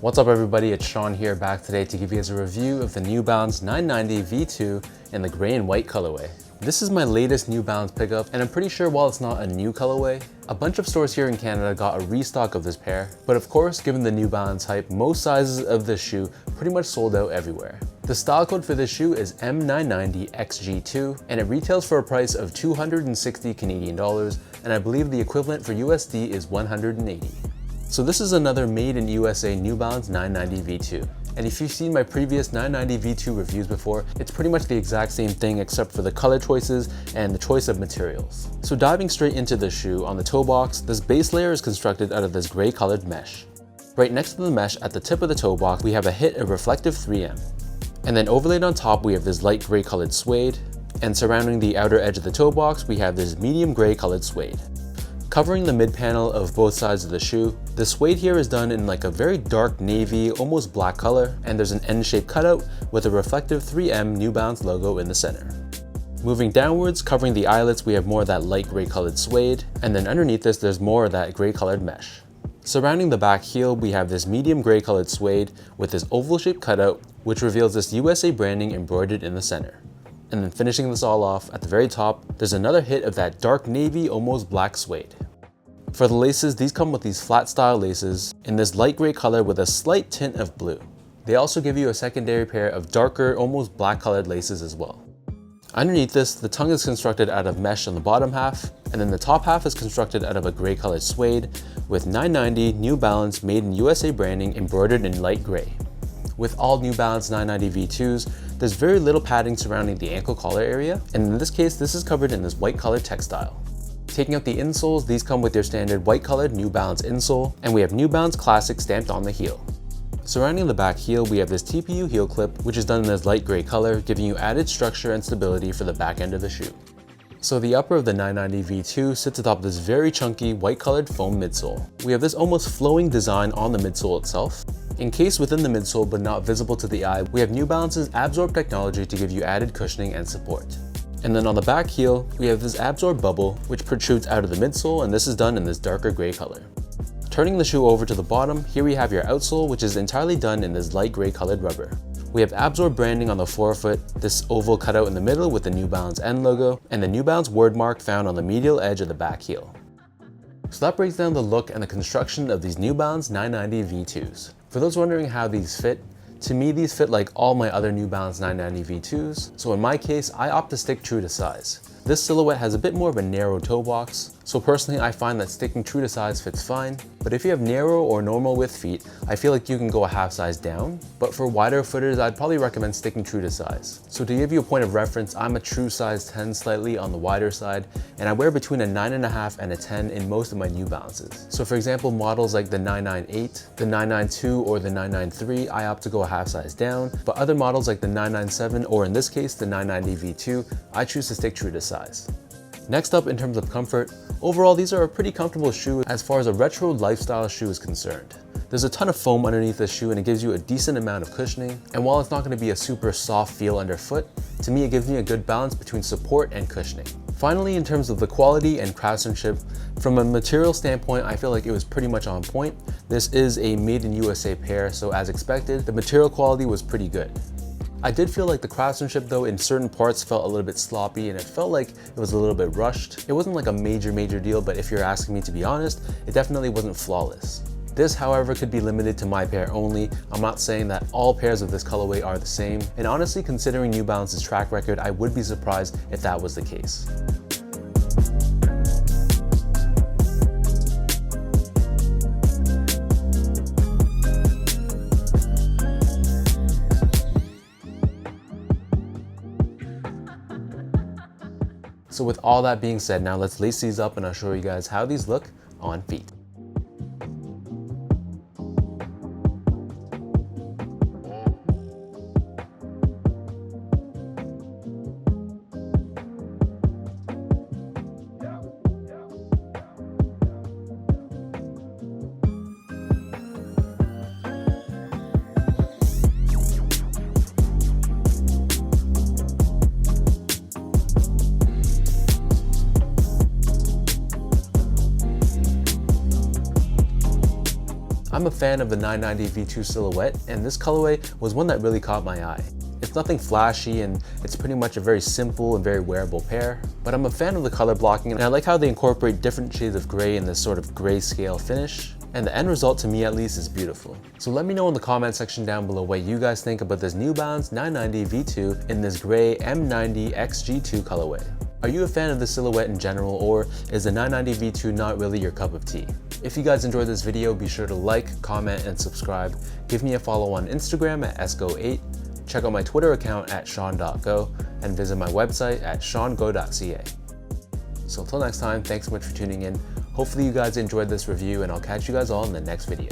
What's up everybody, it's Sean here, back today to give you guys a review of the New Balance 990 V2 in the gray and white colorway. This is my latest New Balance pickup, and I'm pretty sure while it's not a new colorway, a bunch of stores here in Canada got a restock of this pair. But of course, given the New Balance hype, most sizes of this shoe pretty much sold out everywhere. The style code for this shoe is M990XG2, and it retails for a price of 260 Canadian dollars, and I believe the equivalent for USD is 180. So this is another made in USA New Balance 990 V2. And if you've seen my previous 990 V2 reviews before, it's pretty much the exact same thing except for the color choices and the choice of materials. So diving straight into the shoe, on the toe box, this base layer is constructed out of this gray colored mesh. Right next to the mesh at the tip of the toe box, we have a hit of reflective 3M. And then overlaid on top, we have this light gray colored suede. And surrounding the outer edge of the toe box, we have this medium gray colored suede. Covering the mid panel of both sides of the shoe, the suede here is done in like a very dark navy, almost black color, and there's an N-shaped cutout with a reflective 3M New Balance logo in the center. Moving downwards, covering the eyelets, we have more of that light gray colored suede, and then underneath this, there's more of that gray colored mesh. Surrounding the back heel, we have this medium gray colored suede with this oval shaped cutout, which reveals this USA branding embroidered in the center. And then finishing this all off, at the very top, there's another hit of that dark navy, almost black suede. For the laces, these come with these flat style laces in this light gray color with a slight tint of blue. They also give you a secondary pair of darker, almost black colored laces as well. Underneath this, the tongue is constructed out of mesh on the bottom half, and then the top half is constructed out of a gray colored suede with 990 New Balance Made in USA branding embroidered in light gray. With all New Balance 990 V2s, there's very little padding surrounding the ankle collar area, and in this case, this is covered in this white colored textile. Taking out the insoles, these come with your standard white colored New Balance insole, and we have New Balance Classic stamped on the heel. Surrounding the back heel, we have this TPU heel clip, which is done in this light gray color, giving you added structure and stability for the back end of the shoe. So the upper of the 990 V2 sits atop this very chunky white colored foam midsole. We have this almost flowing design on the midsole itself. Encased within the midsole but not visible to the eye, we have New Balance's Absorb technology to give you added cushioning and support. And then on the back heel, we have this Absorb bubble which protrudes out of the midsole, and this is done in this darker gray color. Turning the shoe over to the bottom, here we have your outsole, which is entirely done in this light gray colored rubber. We have Absorb branding on the forefoot, this oval cutout in the middle with the New Balance N logo, and the New Balance word mark found on the medial edge of the back heel. So that breaks down the look and the construction of these New Balance 990 V2s. For those wondering how these fit, to me these fit like all my other New Balance 990 V2s, so in my case I opt to stick true to size. This silhouette has a bit more of a narrow toe box, so personally I find that sticking true to size fits fine, but if you have narrow or normal width feet, I feel like you can go a half size down, but for wider footers I'd probably recommend sticking true to size. So to give you a point of reference, I'm a true size 10, slightly on the wider side, and I wear between a 9.5 and a 10 in most of my New Balances. So for example, models like the 998, the 992, or the 993, I opt to go a half size down, but other models like the 997, or in this case the 990 V2, I choose to stick true to size. Next up, in terms of comfort, overall these are a pretty comfortable shoe as far as a retro lifestyle shoe is concerned. There's a ton of foam underneath this shoe and it gives you a decent amount of cushioning, and while it's not going to be a super soft feel underfoot, to me it gives me a good balance between support and cushioning. Finally, in terms of the quality and craftsmanship, from a material standpoint, I feel like it was pretty much on point. This is a made in USA pair, so as expected, the material quality was pretty good. I did feel like the craftsmanship though in certain parts felt a little bit sloppy, and it felt like it was a little bit rushed. It wasn't like a major deal, but if you're asking me to be honest, it definitely wasn't flawless. This, however, could be limited to my pair only. I'm not saying that all pairs of this colorway are the same, and honestly, considering New Balance's track record, I would be surprised if that was the case. So with all that being said, now let's lace these up and I'll show you guys how these look on feet. I'm a fan of the 990 V2 silhouette, and this colorway was one that really caught my eye. It's nothing flashy, and it's pretty much a very simple and very wearable pair, but I'm a fan of the color blocking, and I like how they incorporate different shades of gray in this sort of grayscale finish, and the end result, to me at least, is beautiful. So let me know in the comment section down below what you guys think about this New Balance 990 V2 in this gray M990XG2 colorway. Are you a fan of the silhouette in general, or is the 990 V2 not really your cup of tea? If you guys enjoyed this video, be sure to like, comment, and subscribe. Give me a follow on Instagram at sgo8. Check out my Twitter account at sean.go and visit my website at seango.ca. So until next time, thanks so much for tuning in. Hopefully you guys enjoyed this review, and I'll catch you guys all in the next video.